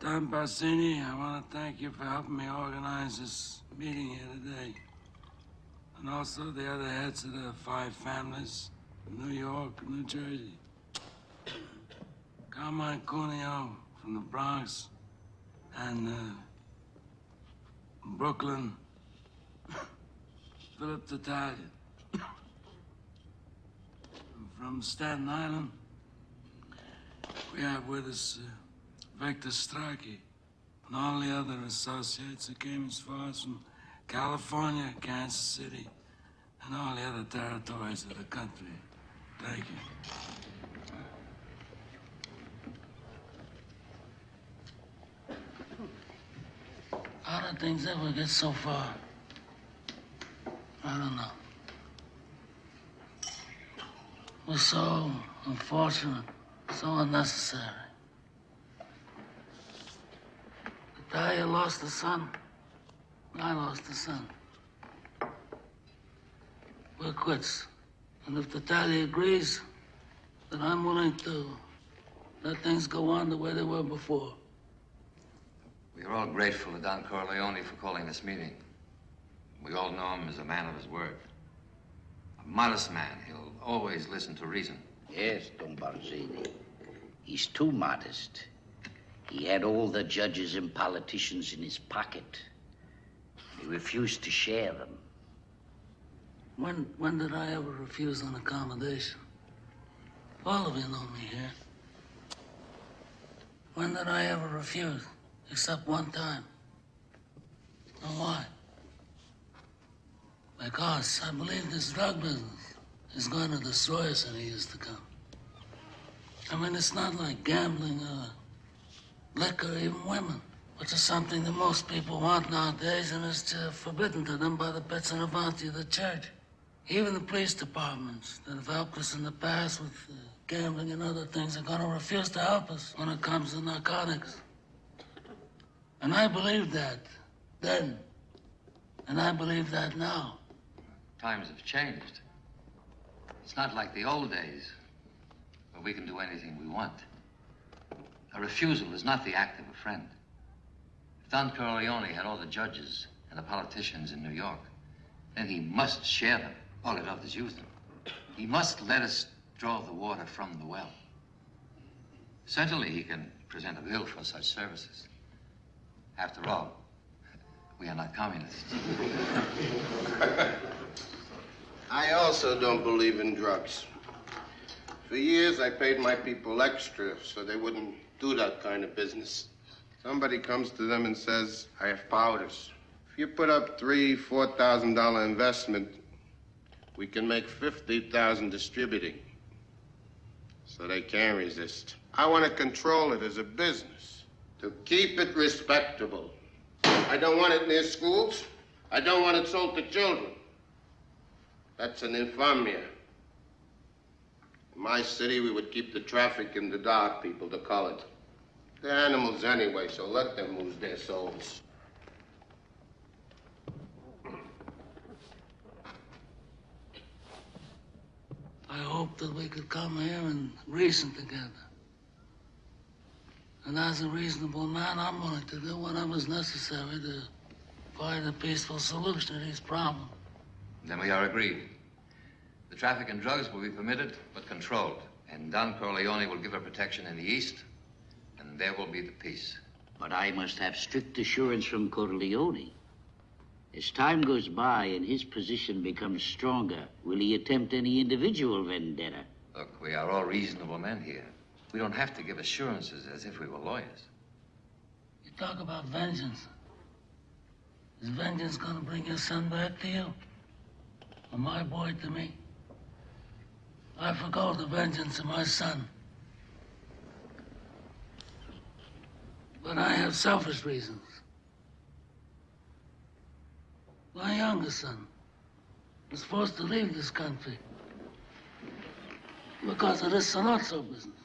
Don Bassini, I want to thank you for helping me organize this meeting here today. And also the other heads of the 5 families, New York, New Jersey. Carmine Cuneo from the Bronx, and Brooklyn, Philip Tatalian. From Staten Island, we have with us Victor Strachey, and all the other associates that came as far as from California, Kansas City, and all the other territories of the country. Thank you. How did things ever get so far? I don't know. It was so unfortunate, so unnecessary. Talia lost a son. I lost a son. We're quits. And if Talia agrees, then I'm willing to let things go on the way they were before. We are all grateful to Don Corleone for calling this meeting. We all know him as a man of his word. A modest man. He'll always listen to reason. Yes, Don Barzini. He's too modest. He had all the judges and politicians in his pocket. He refused to share them. When did I ever refuse an accommodation? All of you know me here. When did I ever refuse? Except one time. And why? Because I believe this drug business is going to destroy us in the years to come. I mean, it's not like gambling or liquor, or even women, which is something that most people want nowadays, and is forbidden to them by the bits and avanti of the church. Even the police departments that have helped us in the past with gambling and other things are going to refuse to help us when it comes to narcotics. And I believed that then, and I believe that now. Times have changed. It's not like the old days where we can do anything we want. A refusal is not the act of a friend. If Don Corleone had all the judges and the politicians in New York, then he must share them. All he does is use them. He must let us draw the water from the well. Certainly he can present a bill for such services. After all, we are not communists. I also don't believe in drugs. For years, I paid my people extra so they wouldn't do that kind of business. Somebody comes to them and says, I have powders. If you put up $3,000, $4,000 investment, we can make $50,000 distributing. So they can't resist. I want to control it as a business, to keep it respectable. I don't want it near schools. I don't want it sold to children. That's an infamia. In my city, we would keep the traffic in the dark, people, the colored. They're animals anyway, so let them lose their souls. I hope that we could come here and reason together. And as a reasonable man, I'm willing to do whatever's necessary to find a peaceful solution to these problems. Then we are agreed. The traffic in drugs will be permitted, but controlled. And Don Corleone will give her protection in the East, and there will be the peace. But I must have strict assurance from Corleone. As time goes by and his position becomes stronger, will he attempt any individual vendetta? Look, we are all reasonable men here. We don't have to give assurances as if we were lawyers. You talk about vengeance. Is vengeance gonna bring your son back to you? Or my boy to me? I forgo the vengeance of my son. But I have selfish reasons. My youngest son was forced to leave this country because of this Salazzo business.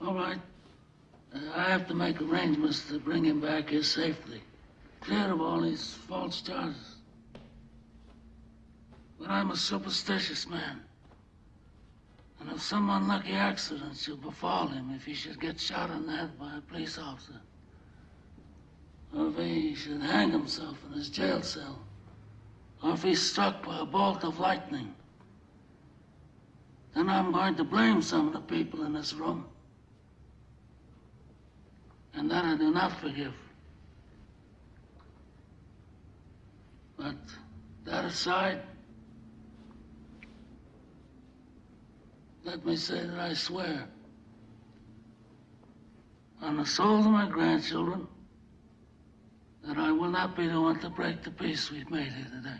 All right, I have to make arrangements to bring him back here safely, clear of all these false charges. But I'm a superstitious man. And if some unlucky accident should befall him, if he should get shot in the head by a police officer, or if he should hang himself in his jail cell, or if he's struck by a bolt of lightning, then I'm going to blame some of the people in this room. And that I do not forgive. But that aside, let me say that I swear on the souls of my grandchildren that I will not be the one to break the peace we've made here today.